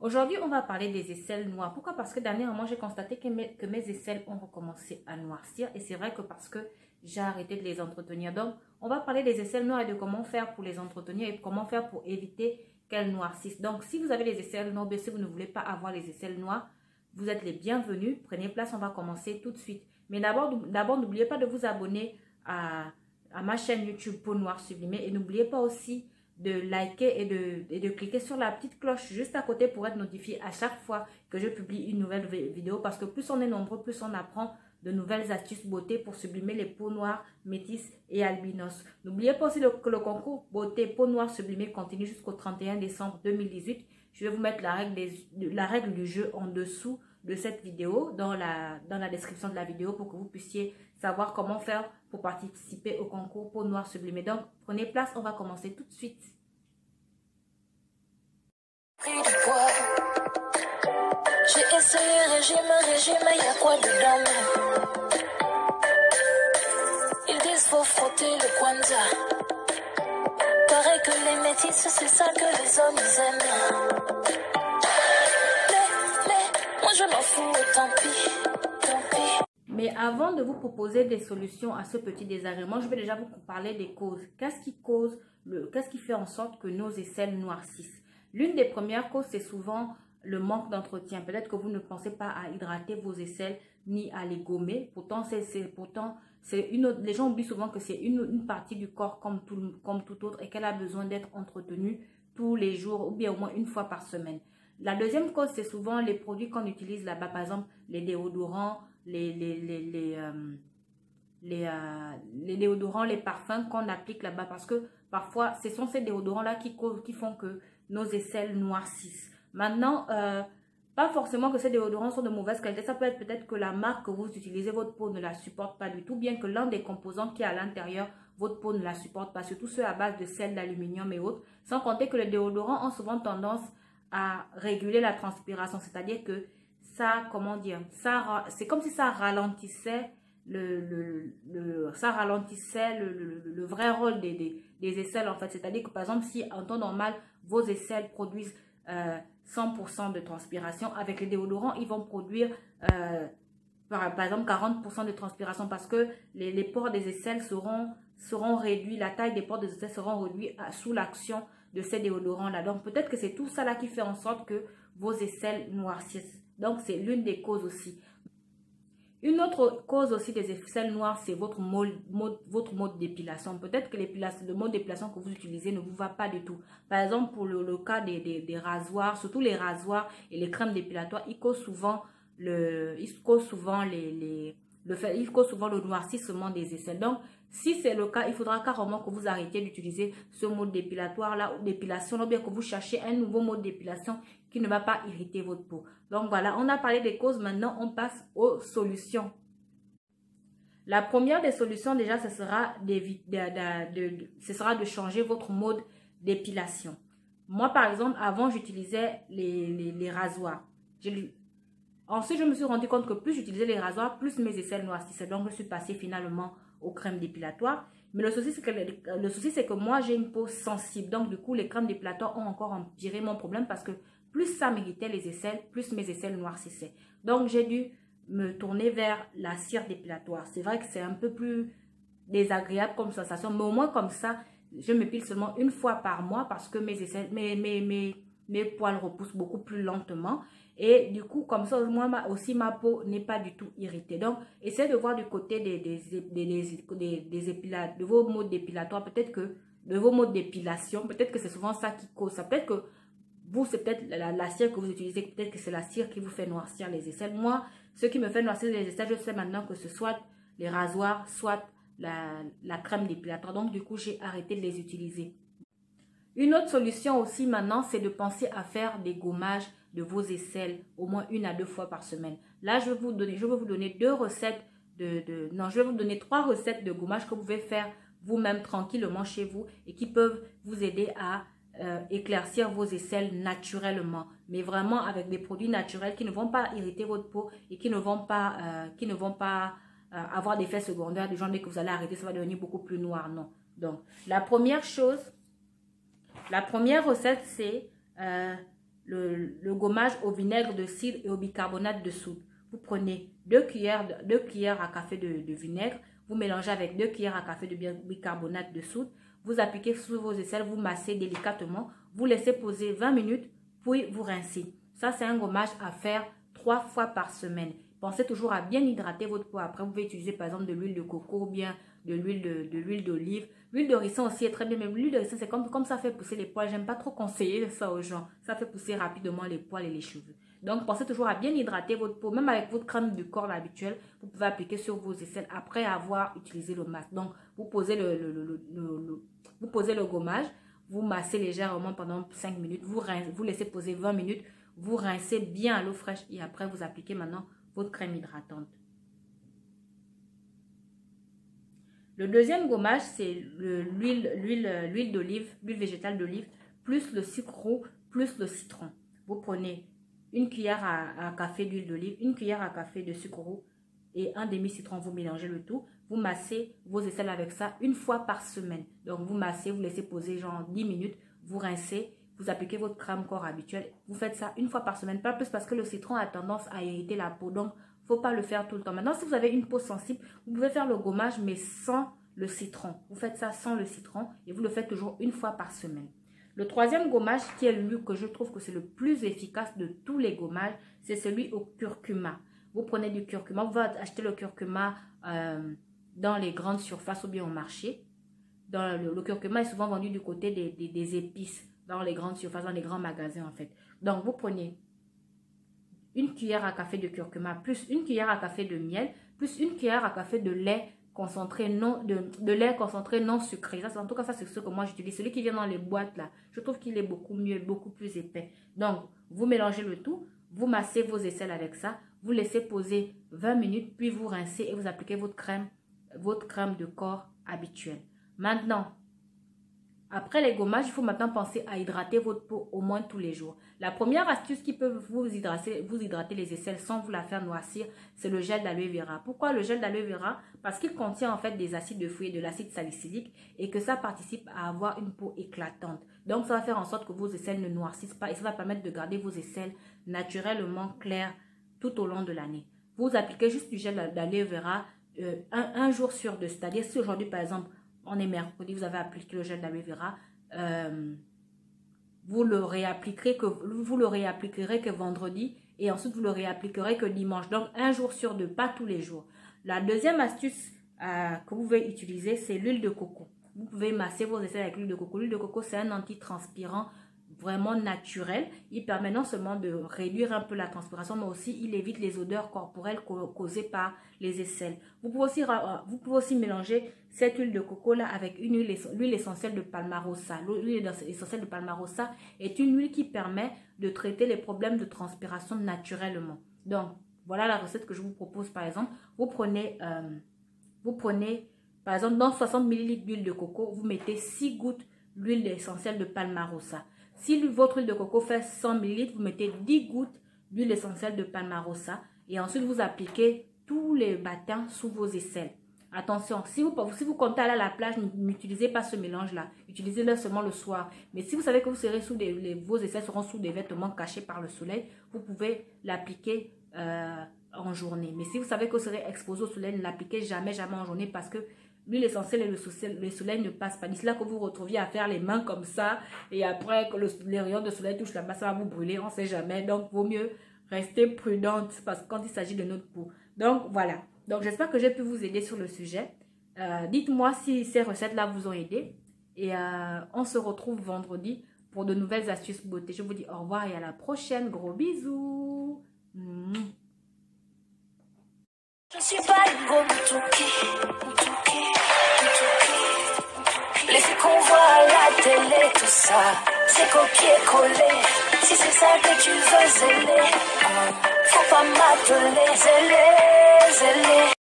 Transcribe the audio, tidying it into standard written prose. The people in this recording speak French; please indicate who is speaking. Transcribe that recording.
Speaker 1: Aujourd'hui, on va parler des aisselles noires. Pourquoi? Parce que dernièrement, j'ai constaté que mes aisselles ont recommencé à noircir. Et c'est vrai que parce que j'ai arrêté de les entretenir. Donc, on va parler des aisselles noires et de comment faire pour les entretenir et comment faire pour éviter qu'elles noircissent. Donc, si vous avez les aisselles noires, bien si vous ne voulez pas avoir les aisselles noires, vous êtes les bienvenus. Prenez place, on va commencer tout de suite. Mais d'abord, n'oubliez pas de vous abonner à ma chaîne YouTube Peau Noire Sublimée. Et n'oubliez pas aussi de liker et de cliquer sur la petite cloche juste à côté pour être notifié à chaque fois que je publie une nouvelle vidéo. Parce que plus on est nombreux, plus on apprend de nouvelles astuces beauté pour sublimer les peaux noires, métisses et albinos. N'oubliez pas aussi que le concours beauté peau noire sublimée continue jusqu'au 31 décembre 2018. Je vais vous mettre la règle du jeu en dessous de cette vidéo, dans la description de la vidéo, pour que vous puissiez savoir comment faire pour participer au concours peau noire sublimée. Donc, prenez place, on va commencer tout de suite.
Speaker 2: J'ai essayé régime, y'a quoi dedans? Ils disent faut frotter le Kwanzaa. Paraît que les métisses, c'est ça que les hommes ils aiment. Mais moi je m'en fous, tant pis.
Speaker 1: Mais avant de vous proposer des solutions à ce petit désagrément, je vais déjà vous parler des causes. Qu'est-ce qui fait en sorte que nos aisselles noircissent? L'une des premières causes, c'est souvent le manque d'entretien. Peut-être que vous ne pensez pas à hydrater vos aisselles ni à les gommer. Pourtant, les gens oublient souvent que c'est une partie du corps comme tout autre et qu'elle a besoin d'être entretenue tous les jours ou bien au moins une fois par semaine. La deuxième cause, c'est souvent les produits qu'on utilise là-bas. Par exemple, les déodorants, les déodorants, les parfums qu'on applique là-bas. Parce que parfois, ce sont ces déodorants-là qui font que nos aisselles noircissent. Maintenant, pas forcément que ces déodorants sont de mauvaise qualité. Ça peut être peut-être que la marque que vous utilisez, votre peau ne la supporte pas du tout. Bien que l'un des composants qui est à l'intérieur, votre peau ne la supporte pas. Surtout ceux à base de sel, d'aluminium et autres. Sans compter que les déodorants ont souvent tendance à réguler la transpiration. C'est-à-dire que ça, comment dire, c'est comme si ça ralentissait le vrai rôle des aisselles en fait. C'est-à-dire que par exemple, si en temps normal, vos aisselles produisent 100% de transpiration, avec les déodorants, ils vont produire par exemple 40% de transpiration parce que les pores des aisselles seront réduits, la taille des pores des aisselles seront réduits sous l'action de ces déodorants-là. Donc peut-être que c'est tout ça là qui fait en sorte que vos aisselles noircissent. Donc c'est l'une des causes aussi. Une autre cause aussi des aisselles noires, c'est votre mode d'épilation. Peut-être que le mode d'épilation que vous utilisez ne vous va pas du tout. Par exemple, pour le cas des rasoirs, surtout les rasoirs et les crèmes dépilatoires, ils causent souvent le noircissement des aisselles. Donc, si c'est le cas, il faudra carrément que vous arrêtiez d'utiliser ce mode d'épilatoire-là ou d'épilation, ou bien que vous cherchiez un nouveau mode d'épilation qui ne va pas irriter votre peau. Donc voilà, on a parlé des causes, maintenant on passe aux solutions. La première des solutions déjà, ce sera de changer votre mode d'épilation. Moi par exemple, avant j'utilisais les rasoirs. Ensuite, je me suis rendu compte que plus j'utilisais les rasoirs, plus mes aisselles noircissaient. Donc, je suis passée finalement aux crèmes dépilatoires. Mais le souci, c'est que moi, j'ai une peau sensible. Donc, du coup, les crèmes dépilatoires ont encore empiré mon problème parce que plus ça m'irritait les aisselles, plus mes aisselles noircissaient. Donc, j'ai dû me tourner vers la cire dépilatoire. C'est vrai que c'est un peu plus désagréable comme sensation. Mais au moins, comme ça, je m'épile seulement une fois par mois parce que mes poils repoussent beaucoup plus lentement. Et du coup, comme ça, moi aussi, ma peau n'est pas du tout irritée. Donc, essayez de voir du côté de vos modes dépilatoires, peut-être que, de vos modes d'épilation, peut-être que c'est souvent ça qui cause ça. Peut-être que vous, c'est peut-être la cire que vous utilisez, peut-être que c'est la cire qui vous fait noircir les aisselles. Moi, ce qui me fait noircir les aisselles, je sais maintenant que ce soit les rasoirs, soit la crème dépilatoire. Donc, du coup, j'ai arrêté de les utiliser. Une autre solution aussi maintenant, c'est de penser à faire des gommages de vos aisselles au moins 1 à 2 fois par semaine. Là, je vais vous donner 3 recettes de gommage que vous pouvez faire vous-même tranquillement chez vous et qui peuvent vous aider à éclaircir vos aisselles naturellement. Mais vraiment avec des produits naturels qui ne vont pas irriter votre peau et qui ne vont pas avoir d'effets secondaires du genre dès que vous allez arrêter, ça va devenir beaucoup plus noir. Non. Donc, la première recette, c'est le gommage au vinaigre de cidre et au bicarbonate de soude. Vous prenez 2 cuillères à café de vinaigre, vous mélangez avec 2 cuillères à café de bicarbonate de soude, vous appliquez sur vos aisselles, vous massez délicatement, vous laissez poser 20 minutes, puis vous rincez. Ça, c'est un gommage à faire 3 fois par semaine. Pensez toujours à bien hydrater votre peau. Après, vous pouvez utiliser par exemple de l'huile de coco ou bien de l'huile d'olive. L'huile de ricin aussi est très bien, mais l'huile de ricin, c'est comme ça fait pousser les poils. J'aime pas trop conseiller ça aux gens. Ça fait pousser rapidement les poils et les cheveux. Donc, pensez toujours à bien hydrater votre peau. Même avec votre crème du corps habituelle, vous pouvez appliquer sur vos aisselles après avoir utilisé le masque. Donc, vous posez vous posez le gommage, vous massez légèrement pendant 5 minutes, vous laissez poser 20 minutes, vous rincez bien à l'eau fraîche et après, vous appliquez maintenant votre crème hydratante. Le deuxième gommage, c'est l'huile d'olive, l'huile végétale d'olive, plus le sucre roux, plus le citron. Vous prenez une cuillère à café d'huile d'olive, une cuillère à café de sucre roux et un demi-citron. Vous mélangez le tout. Vous massez vos aisselles avec ça une fois par semaine. Donc, vous massez, vous laissez poser genre 10 minutes, vous rincez, vous appliquez votre crème corps habituel. Vous faites ça une fois par semaine, pas plus parce que le citron a tendance à irriter la peau. Donc, il ne faut pas le faire tout le temps. Maintenant, si vous avez une peau sensible, vous pouvez faire le gommage, mais sans le citron. Vous faites ça sans le citron et vous le faites toujours une fois par semaine. Le troisième gommage, qui est lui que je trouve que c'est le plus efficace de tous les gommages, c'est celui au curcuma. Vous prenez du curcuma, vous allez acheter le curcuma dans les grandes surfaces ou bien au marché. Le curcuma est souvent vendu du côté des épices, dans les grandes surfaces, dans les grands magasins en fait. Donc, vous prenez une cuillère à café de curcuma, plus une cuillère à café de miel, plus une cuillère à café de lait concentré de lait concentré non sucré. Ça, en tout cas, ça c'est ce que moi j'utilise. Celui qui vient dans les boîtes là, je trouve qu'il est beaucoup mieux, beaucoup plus épais. Donc, vous mélangez le tout, vous massez vos aisselles avec ça, vous laissez poser 20 minutes, puis vous rincez et vous appliquez votre crème de corps habituelle. Maintenant, après les gommages, il faut maintenant penser à hydrater votre peau au moins tous les jours. La première astuce qui peut vous hydrater les aisselles sans vous la faire noircir, c'est le gel d'aloe vera. Pourquoi le gel d'aloe vera? Parce qu'il contient en fait des acides de fruits et de l'acide salicylique et que ça participe à avoir une peau éclatante. Donc, ça va faire en sorte que vos aisselles ne noircissent pas et ça va permettre de garder vos aisselles naturellement claires tout au long de l'année. Vous appliquez juste du gel d'aloe vera un jour sur deux. C'est-à-dire si aujourd'hui, par exemple, on est mercredi, vous avez appliqué le gel d'aloe vera, vous le réappliquerez que vendredi et ensuite vous le réappliquerez que dimanche. Donc, un jour sur deux, pas tous les jours. La deuxième astuce que vous pouvez utiliser, c'est l'huile de coco. Vous pouvez masser vos aisselles avec l'huile de coco. L'huile de coco, c'est un antitranspirant vraiment naturel. Il permet non seulement de réduire un peu la transpiration, mais aussi il évite les odeurs corporelles causées par les aisselles. Vous pouvez aussi mélanger cette huile de coco là avec l'huile essentielle de Palmarosa. L'huile essentielle de Palmarosa est une huile qui permet de traiter les problèmes de transpiration naturellement. Donc, voilà la recette que je vous propose par exemple. Vous prenez par exemple dans 60 ml d'huile de coco, vous mettez 6 gouttes d'huile essentielle de Palmarosa. Si votre huile de coco fait 100 ml, vous mettez 10 gouttes d'huile essentielle de Palmarosa et ensuite vous appliquez tous les matins sous vos aisselles. Attention, si vous comptez aller à la plage, n'utilisez pas ce mélange-là. Utilisez-le seulement le soir. Mais si vous savez que vous serez vos aisselles seront sous des vêtements cachés par le soleil, vous pouvez l'appliquer en journée. Mais si vous savez que vous serez exposé au soleil, ne l'appliquez jamais en journée parce que l'huile essentielle et le soleil ne passent pas. D'ici là que vous vous retrouviez à faire les mains comme ça et après que les rayons de soleil touchent la main, ça va vous brûler, on ne sait jamais. Donc, vaut mieux rester prudente parce que quand il s'agit de notre peau. Donc, voilà. Donc, j'espère que j'ai pu vous aider sur le sujet. Dites-moi si ces recettes-là vous ont aidé. Et on se retrouve vendredi pour de nouvelles astuces beauté. Je vous dis au revoir et à la prochaine. Gros bisous.
Speaker 2: Je suis pas une go les filles qu'on voit à la télé, tout ça, c'est copier-coller. Si c'est ça que tu veux, zélé, faut pas m'appeler, zélé, zélé.